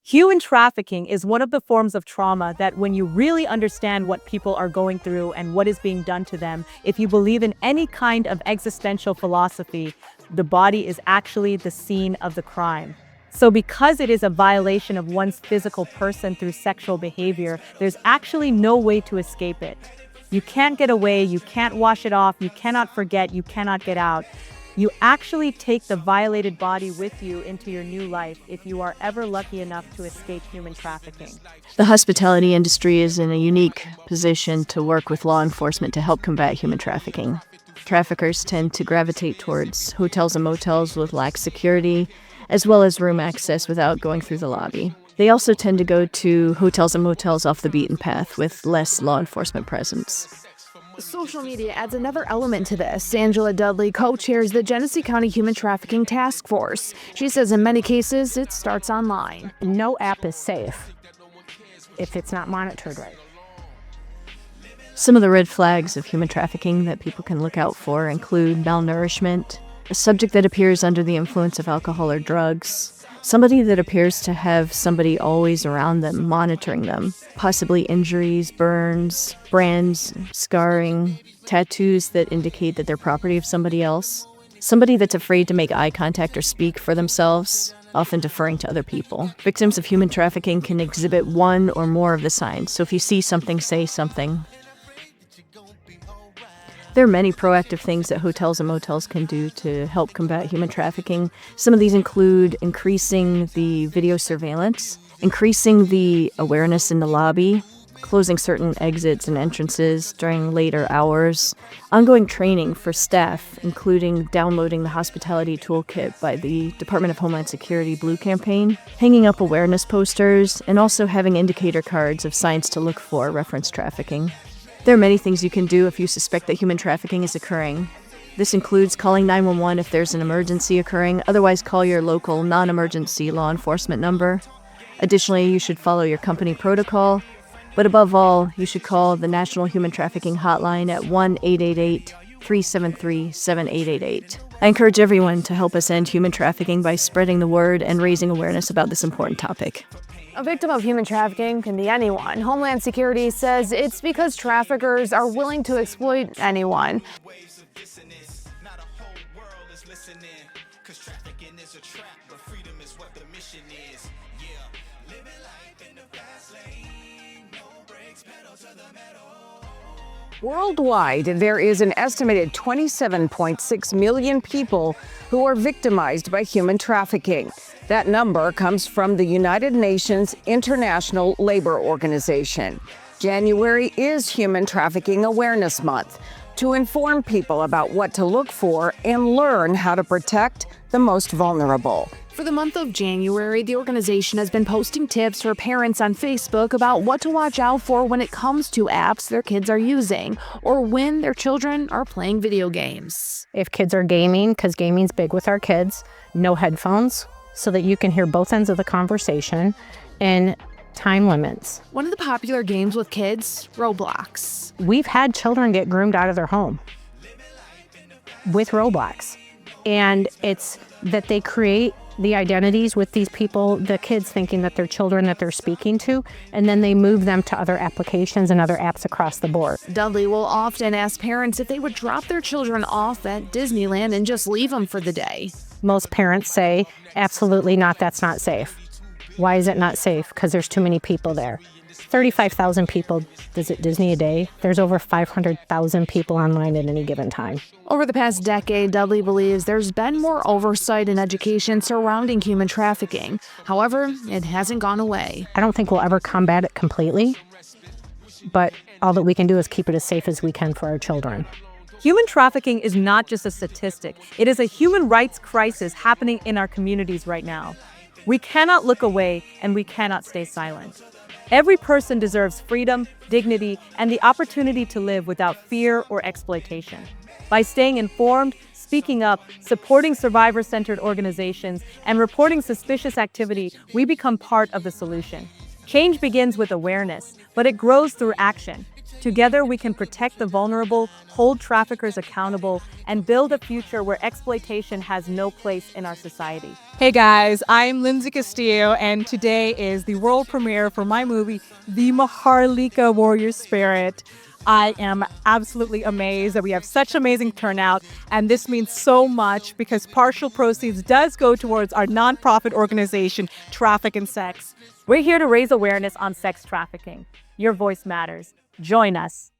Human trafficking is one of the forms of trauma that, when you really understand what people are going through and what is being done to them, if you believe in any kind of existential philosophy, the body is actually the scene of the crime. So because it is a violation of one's physical person through sexual behavior, there's actually no way to escape it. You can't get away, you can't wash it off, you cannot forget, you cannot get out. You actually take the violated body with you into your new life if you are ever lucky enough to escape human trafficking. The hospitality industry is in a unique position to work with law enforcement to help combat human trafficking. Traffickers tend to gravitate towards hotels and motels with lax security, as well as room access without going through the lobby. They also tend to go to hotels and motels off the beaten path with less law enforcement presence. Social media adds another element to this. Angela Dudley co-chairs the Genesee County Human Trafficking Task Force. She says in many cases, it starts online. No app is safe if it's not monitored right. Some of the red flags of human trafficking that people can look out for include malnourishment, a subject that appears under the influence of alcohol or drugs, somebody that appears to have somebody always around them, monitoring them, possibly injuries, burns, brands, scarring, tattoos that indicate that they're property of somebody else, somebody that's afraid to make eye contact or speak for themselves, often deferring to other people. Victims of human trafficking can exhibit one or more of the signs, so if you see something, say something. There are many proactive things that hotels and motels can do to help combat human trafficking. Some of these include increasing the video surveillance, increasing the awareness in the lobby, closing certain exits and entrances during later hours, ongoing training for staff, including downloading the hospitality toolkit by the Department of Homeland Security Blue Campaign, hanging up awareness posters, and also having indicator cards of signs to look for reference trafficking. There are many things you can do if you suspect that human trafficking is occurring. This includes calling 911 if there's an emergency occurring, otherwise call your local non-emergency law enforcement number. Additionally, you should follow your company protocol, but above all, you should call the National Human Trafficking Hotline at 1-888-373-7888. I encourage everyone to help us end human trafficking by spreading the word and raising awareness about this important topic. A victim of human trafficking can be anyone. Homeland Security says it's because traffickers are willing to exploit anyone. Worldwide, there is an estimated 27.6 million people who are victimized by human trafficking. That number comes from the United Nations International Labor Organization. January is Human Trafficking Awareness Month to inform people about what to look for and learn how to protect the most vulnerable. For the month of January, the organization has been posting tips for parents on Facebook about what to watch out for when it comes to apps their kids are using or when their children are playing video games. If kids are gaming, because gaming's big with our kids, no headphones so that you can hear both ends of the conversation, and time limits. One of the popular games with kids, Roblox. We've had children get groomed out of their home with Roblox. And it's that they create the identities with these people, the kids thinking that they're children that they're speaking to, and then they move them to other applications and other apps across the board. Dudley will often ask parents if they would drop their children off at Disneyland and just leave them for the day. Most parents say, absolutely not, that's not safe. Why is it not safe? Because there's too many people there. 35,000 people visit Disney a day. There's over 500,000 people online at any given time. Over the past decade, Dudley believes there's been more oversight and education surrounding human trafficking. However, it hasn't gone away. I don't think we'll ever combat it completely, but all that we can do is keep it as safe as we can for our children. Human trafficking is not just a statistic. It is a human rights crisis happening in our communities right now. We cannot look away and we cannot stay silent. Every person deserves freedom, dignity, and the opportunity to live without fear or exploitation. By staying informed, speaking up, supporting survivor-centered organizations, and reporting suspicious activity, we become part of the solution. Change begins with awareness, but it grows through action. Together, we can protect the vulnerable, hold traffickers accountable, and build a future where exploitation has no place in our society. Hey guys, I'm Lindsay Castillo, and today is the world premiere for my movie, The Maharlika Warrior Spirit. I am absolutely amazed that we have such amazing turnout, and this means so much because partial proceeds does go towards our nonprofit organization, Traffic and Sex. We're here to raise awareness on sex trafficking. Your voice matters. Join us.